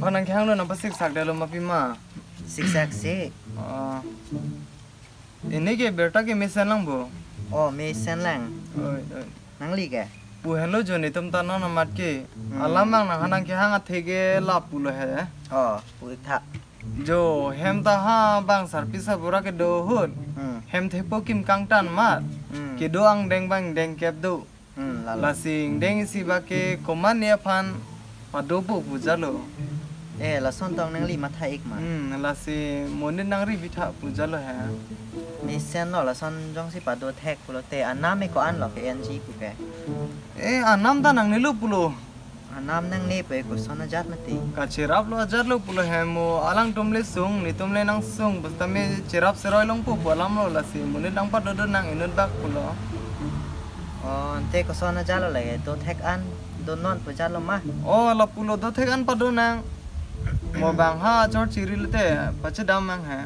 Panang kang lo nampak siksak dalam api ma. Siksak sih. Ini ke berta ke mesan lang bo. Oh, mesan lang. Nang li ke? Puhen lo joni tum tanah namat ke. Alam bang nang hanang ke hang athege lap pulo hai. Oh, puik tak. Jo hem ta ha bang sarpisa bura ke dohut. Hem thepo kim kang tan mat. Ke doang deng bang deng kep do. Lasing deng isi bake koman ya pan padobo pujalo. La son tong nang li matha ik ma. Lasi monin nang ri bitha pujalo hai. Mesan lo la son jong si pado tek pulo te anam me ko an lo ke NG pu ke. Anam ta nang nilu pulo. Anam nang ne pe ko son ajat mati. Ka cerap lo ajar lo pulo hai mo alang tumle sung ni tumle nang sung basta me cerap seroi long pu bolam lo lasi monin nang padodo nang inut bak pulo. Oh, ante ko son ajat lo le do tek an do non pu jat lo ma. Oh, la pulo do tek an pado nang. Mo bang ha jor ciri le te pache dam mang hai.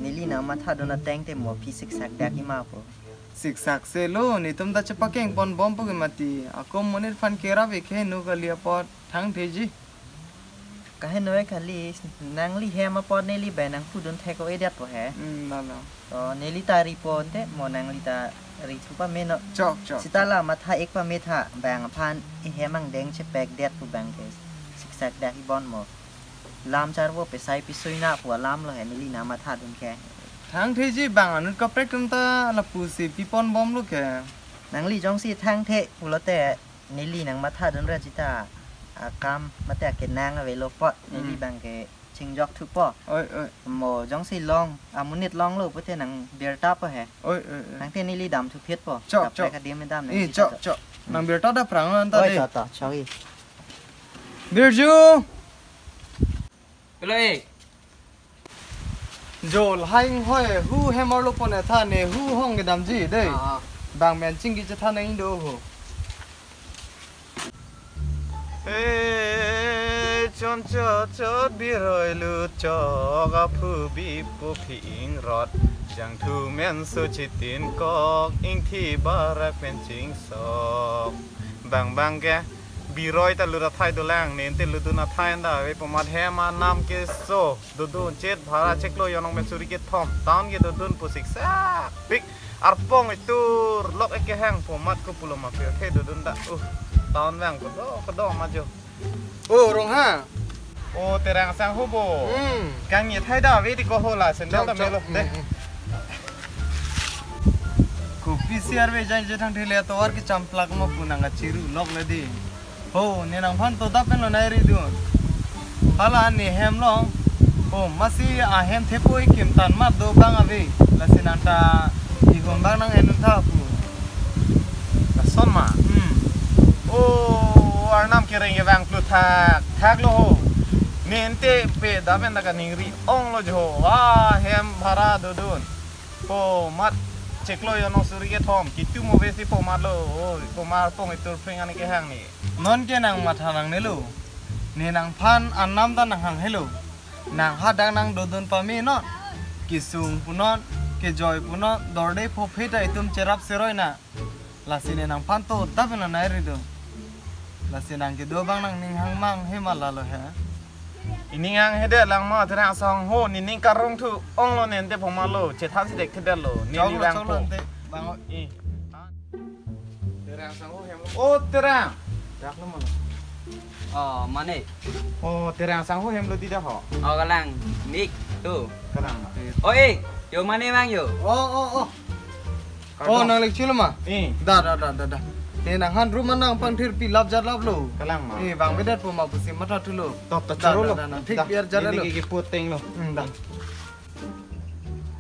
Nili na matha do na teng te mo pi siksak dak i ma po. Siksak se lo ni tum da chepakeng pon bom po mati. Ako monir fan kera vekhe nu kalia pot thang theji. Kahe noe khali nang li he ma po neli be nang pu don tek ko ediat po he. La la. Oh, neli tari po te mo nang li ta ri thu pa me no. Chok. Sitala matha ek pa me tha bang phan i he mang deng che pek det pu bang ke. Siksak dak i bon mo. Lam char wo pe sai pi suina pu lam lo he nili na matha don ke. Thang theji bang anut kaprek tum ta la pusi pipon bom lo ke. Nang li jong si thang the pu lo te nili nang matha don rajita akam mate ke nang ave lo pot nili bang ke ching jok thu po. Oi. Mo jong si long amunit long lo pu te nang beer tap he. Oi. Nang te nili dam thu phet po. Chok. Ka dim dam nang. Chok. Nang berta da prang anta de. Oi ta choi. Birju. Belai. Jol haing hoi hu hemar lo pone tha ne hu hong ke dam ji de. Bang men ching gi cha tha nei do ho. Chon cho bi roi lu cho ga phu bi pu phing rot jang thu men su chi tin kok ing thi barak pen ching sok bang ke bi roi ta lu ra thai do lang nen te lu tu na thai da ve pomat he ma nam ke so du chet bhara chek lo yonong men suri ke thom taun ke du pu sik sa pik arpong itu lok ek hang pomat ko pulo ma pe he du da taun bang ko do ma jo rong ha terang sang ho bo kang ni thai da ve ti ko ho la sen da me lo de ko PCR ve jang je thang thile to war ki champlak mo punanga chiru lok le di ho ne nang phan to da pen lo nai ri du hala ni hem lo masi a hem thepoi kim tan ma do bang ave la sinanta igom bang nang enu tha pu la son ma arnam kireng ye bang plu thak lo ho nente pe da ben da ka ningri ong lo jo wa hem bhara do dun po mat cheklo yo no suri ke thom kitu mo besi po mat lo po mar pong itur pring ani ke hang ni non ke nang matha nang ne lo ne nang phan annam da nang hang hello nang hadang nang do dun pa me no kisung punon ke joy punon dorde pho pheta itum cherap seroi na lasine nang phan to da ben na ri do lasinang ke do bang nang ning hang mang he malalo he ini ngang hede lang ma terang song ho ni ning karung thu ong lo nen te phoma lo che thang si dek thede lo ni ni bang po bang i terang song ho hem terang dak lo mal Mana? Terang sang ho hem lo tidak ho Kalang Nick tu. Kalang Yo mana bang yo? Nang lek chilo ma da ni nang han rumah nang pang thir pi lap jar lap lo Kalang ma bang bedat po ma pusi mata tu lo top ta charo lo thik biar jar lo ki poteng lo da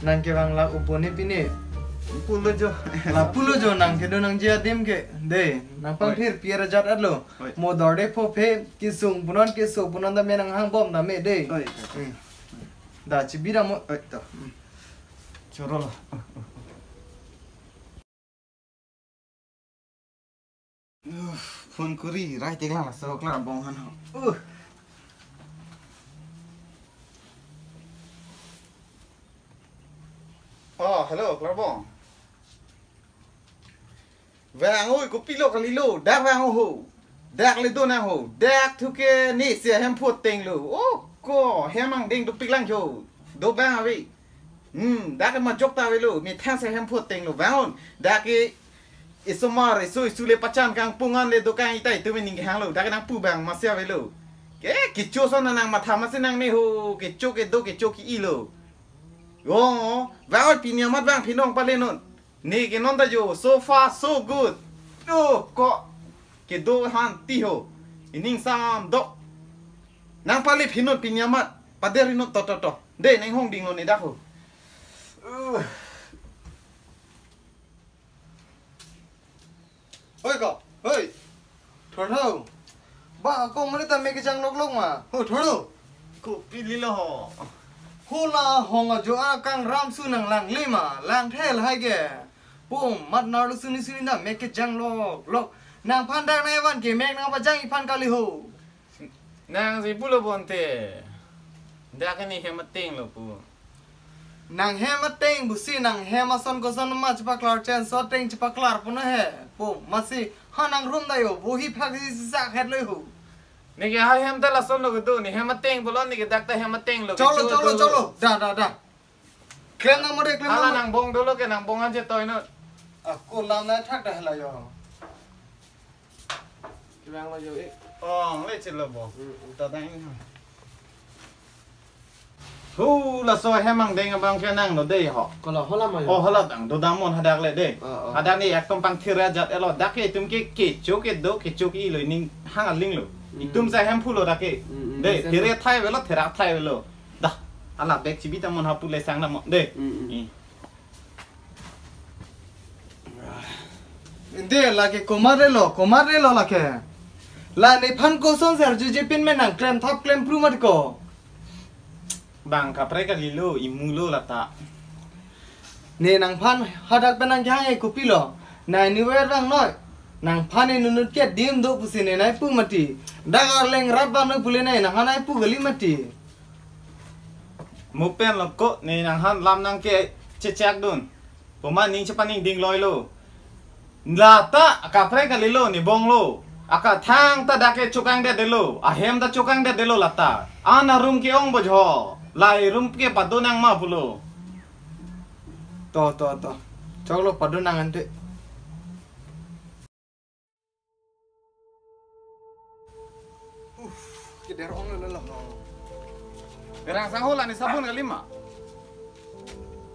nang ke bang la upone pine pulo jo nang ke do nang jia dim ke de nang pang thir pier jar lo mo dorde pho phe ki sung punon ke so punon da me nang hang bom da me de da chibira mo ta choro lo phun kuri rai te klang la so klang bong han hello klarbong vang oi ko pilo kalilo da vang ho dak le do na ho dak thu ke ni sia hem phut ting lu o ko hem mang ding du pik lang jo do bang awi dak ma jok ta we lu mi tha sia hem phut ting lu vaon dak ke isomar isu le pacan kang pungan le do kang itai tu mening hang lu dak nang pu bang ma sia we lu ke cho son nang ma tha ma sin nang ni ho ke cho ke do ke cho ki i lu oh vaon pi ni mat bang pi nong pa le non ni ke non da jo so far so good oh ko ke do han ti ho ining sam do nang pali phinot pinyamat paderi no to de nang hong ding lo ni dak ho ôi cậu ơi thổi đâu bà con mới ta mấy cái trang lốc lốc mà ôi thổi đâu ko pili lo ho hô là hong ở chỗ ăn căng ram su nàng làng li mà làng thế là hay kìa bùm mặt nào lúc xưa nè mấy cái trang lốc lốc nàng phan đang này văn kì mẹ nàng bà trang phan kali hồ nang si pulo bonte dak ni hem ting lo pu nàng he mất tên bù si nàng he mà son có son mà chụp clar chen so tên chụp clar pun he bùm mà si ha nàng room đây vô hi phak si sa hếtเลยhồ ni ke ha hem ta la son lo do ni hem ting pulo ni ke dak ta hem ting lo cholo da kren nang mode kren ala nang bong do lo ke nang bong an je toy no à cô làm này thắc đã là yo ki bang lo jo e ong le chil lo bo ta dang hu la so hem mang ding bang ke nang no de ho còn là họ làm mà oh hala dang do damon hadak le de hadak ni ek tom pang thira jat elo dak ke tum ke cho ke do ke cho ki lo ning hang ling lo tum sa hem phulo dak ke de thire thai velo thira thai velo da ala bek chibi ta mon ha pule sang na mo de Inde là cái comare lo là cái là này phan cô son ser ju pin men nang klem thap klem pru mat ko bang ka pre ka lilo imulo la ta ne nang phan hadak ben nang jang e kopi lo nai ni wer rang noi nang phan ni nu ke dim do pusi ne nai pu mati dagar leng rat ba no pule nai nang hanai pu gali mati mu pen lo ko ni nang han lam nang ke chechak dun poma ning chapaning ding loi lo la ta ka pre ka lilo ni bong lo aka thang ta dake chukang de delo a hem da chukang de delo la ta ana room ke ong bojho lai room ke padu nang ma pulo to cholo padu nang ante cái đèn ong lên là Berang sang hola ni sabun ka lima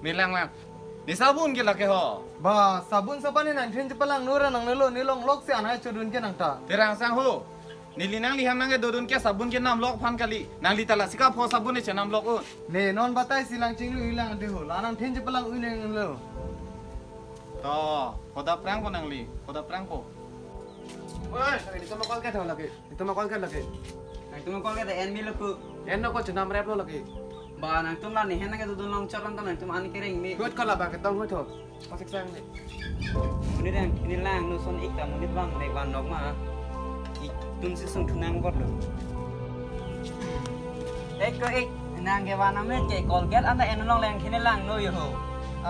nilang ni sabun ke la ke ho ba sabun saban ni nang thin palang nura nang nelo nilong lok se anai chudun ke nang ta Berang sang ho nilinang liham nang dodun ke sabun ke nam lok phan kali nang li tala sika pho sabun ni chenam lok un ne non batai silang chinglu ilang de ho lanang thin palang ui nang lo to khoda prang ko nang li khoda prang ko oi itu makal ke thau lagi itu makal ke lagi nang tum ko ke en mi lo ku en no ko chenam rap lo lagi ba nang tum la ni hen ke dudun long chorang tan nang tum an kereng mi kuat kala ba ke tong ho tho pasik sang ni muni dang kini lang nu son ik ta muni bang dek ban nok ma ik tum si sung thunang bot lo ek ko ik nang ke wan am ke colgate an ta en long lang kini lang no yo ho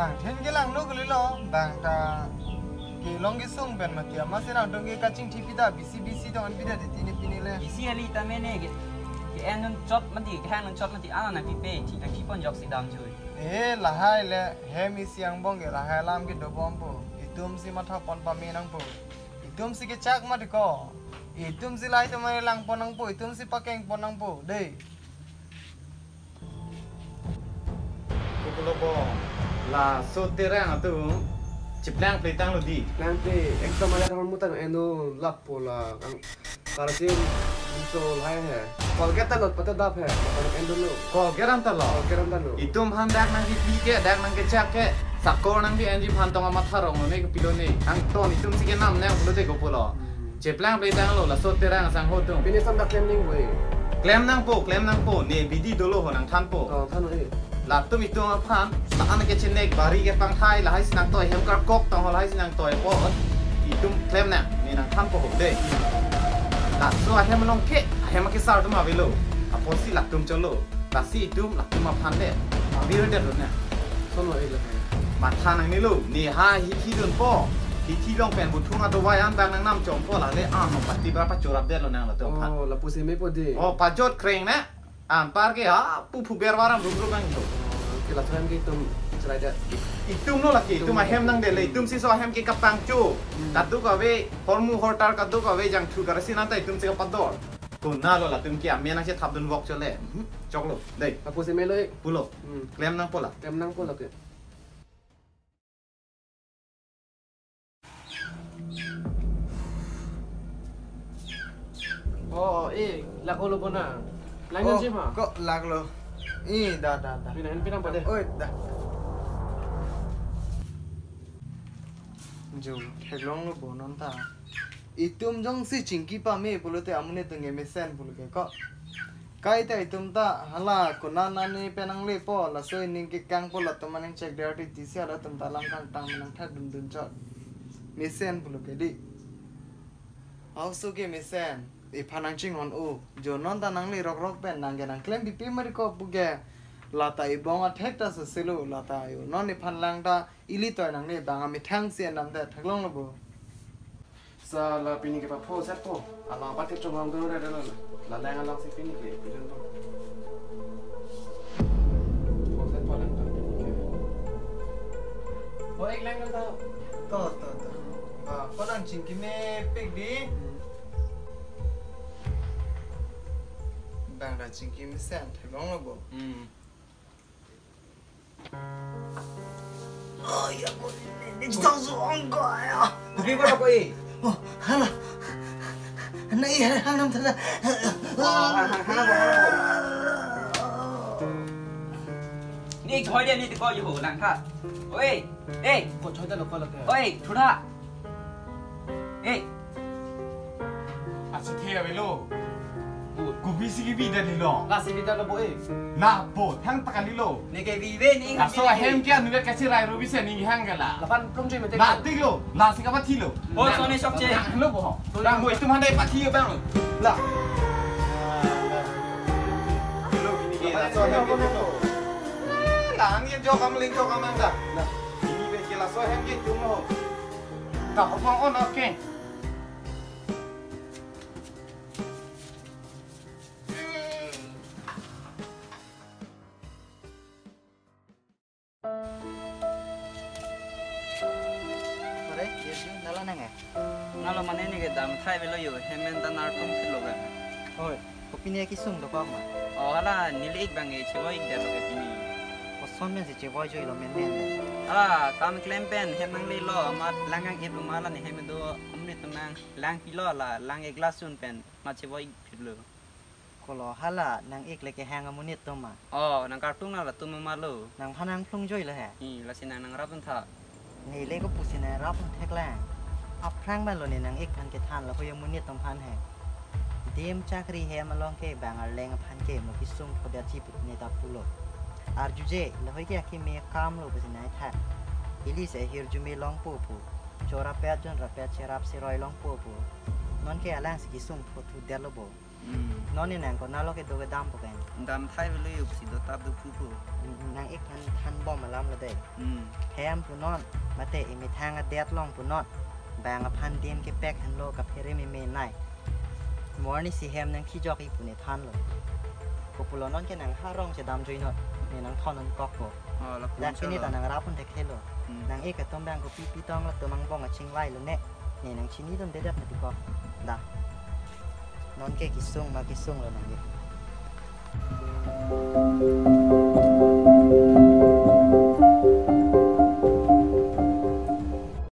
à thin ke lang no ko lo bang ta ki long ki sung ben ma ti ma se nang dong ke kaching thi pida bc to an pida de tini pini le isi ali ta me ne ke en nun chot man ti khang nun chot man ti ana na pi pe ti ta ki pon jok si dam chui e la hai le he mi siang bong ke la hai lam ke do bom po itum si ma tha pon pa me nang po itum si ke chak ma de ko itum si lai to ma lang pon nang po itum si pa keng pon nang po dei ko lo bo la so terang atu chiplang plitang lo di Nanti ekta malah kamu mutan eno lap pola kan karasin so hai hai kalau kita lot pata dap hai kalau endo lo ko geram ta lo kalau keram dalo itum han dak nang di pi ke dak nang ke chak ke sakor nang di enji phan tong ma tharong no ne ko pilo ne ang ton itum si ke nam ne ko de ko polo chiplang plitang lo la so terang sang ho tum ini sam dak landing way klem nang po ne bidi dolo ho nang than po kalau kan ini la tum itum ma phan sa an ke chenek bari ke pang thai la hai sinang toy hem kar kok tong ho lai sinang toy po itum klem na ni nang than po ho de la so hem long ke hem ke sar tum avelo aposi la tum cholo la si itum la tum ma phan de ma bir de ro na sono ini ma than nang ni lo ni ha hi dun po ที่ลงเป็นบุทุ่งอัตวายันแบงนางน้ำจอมพ่อละเลยอ่านปฏิบัติประจุรับเด็ดแล้วนางละตัวพัน Oh, la puse me podi. โอ้ปัจจุดเคร่งนะอ่านปาร์กี้ฮะผู้เบียร์วารัมรูปแบงอยู่ Que la traen que tum cerai dia. อีตุ้มโน่ละกี่ตุ้มมาเฮมนั่งเดเลยตุ้มซีซอเฮมกี่กับตังจูกัดดูกับเวฮอร์มูฮอร์ตาร์กัดดูกับเวจังทูการสินันแต่ตุ้มซีกับปัดดอร์กูน่าโลละตุ้มเกี่ยมีนักเชื่อทับดุนวอกเฉลยจอกโลเด้ La puse me lo. ปุโลเคลมนั่งปุละ Tem nang ko la ke. Oh, la ko lo bona. Langan je ma. Kok lag lo. Dah. Pinang pada. Oi, dah. Jo, thaglong lo bonon ta. Itum jong si chingki pa me pulote amune tunge mesen puluke ko. Kai ta itum ta hala kunana ni penang le po la soi ning ki kang po la tumaning check dirty tisi ala tum ta lang kang tang nang tha dun chot. Mesen puluke di. Also ke mesen. Ipanang ching on o. Jo non ta nang le rok pen nang ge nang klem pipi mari ko buge. Lata ibong attack ta sa selo lata yo non ni phan lang ta ili toy nang le bang ami thang sian nam da thaglong lo bo. Sa la pini ke pa pho set po. Ala pa te chong ang do re la. La lang ala si pini ke pidan po. Pho set po lang ta. Oh, ek lang ta. To. Ko nang chingki me pek di. Bang da chingki me sen thaglong lo bo. Oh ya ko ni jang su ong ko ya. Bukti ko na ko eh. Oh, hala. Na iya hanam ta. Ni choi dia ni ko yu lang tha. Oi, eh, Ko choi ta lo ko la ke. oi, thudha. Eh, Asyik dia belo. Kubi sigi bida di lo. La si bida lo bo eh. Nah, bo, hang takkan di lo. ni ke vi ve ni Nah, so hem kia nuwe kasih rai rubi sen ni hang gala. La pan plong choi me te. Nah, tik lo. Lah sih apa ti lo? Oh, so ni sok je. Nah, lo bo. Nah, bo itu mana pak ti bang lo. Lah. Lo ini dia. So hem kia lo. Lah, ni jo kamu ling jo kamu dah. Nah, ini be kila so hem kia cuma ho. Kau apa on oke? Kore, yesu nala nang e. Nalo mane ni ke dam thai ve lo yu hemen ta nar tum khilo ga. Oi, opini ki sung do ko ma. Oh, hala ni le ik bang e choi ik de lo ke pini. Ko son men se che boy joi lo men men. Ala kam klem pen hem nang le lo ma langang et ma la ni hem do omni tumang lang pi lo la lang e glass sun pen ma che boy khilo. Ko lo hala nang ek le ke hang amunit to ma. Oh, nang kartung na la tum ma lo. Nang phanang plung joi lo he. Ni la sinang nang rap tha. Ni le ko pusina rap thek lang. Ap prang ban lo ni nang ek phan ke than lo ko yam munit tom phan he. Dem chakri he ma long ke bang ar leng phan ke mo ki sung ko da chi put ne ta pulo. Ar juje lo hoi ke ki me kam lo pusina tha. Ili se hir ju me long po pu. Chora pe jon ra pe cherap se roi long po pu. Non ke alang se ki sung pho thu der lo bo. Non ni nang ko na lo ke do ke dam po ken. Dam thai ve lo yu si do tap do pu pu. Nang ek than bom ma lam lo de. Hem pu non ma te e mi thang a det long pu non. Bang a phan dim ke pek han lo ka phere me me nai. Morni si hem nang khi jok i pu ne than lo. Ko pu lo non ke nang ha rong che dam joi not. Ni nang thon non kok ko. Oh, la La kini ta nang ra pun te khelo. Nang ek ka tom bang ko pi tong la to mang bong a ching lai lo ne. Ni nang chini don de da pati ko. Da. Non ke ki sung ma ki sung lo nang ge.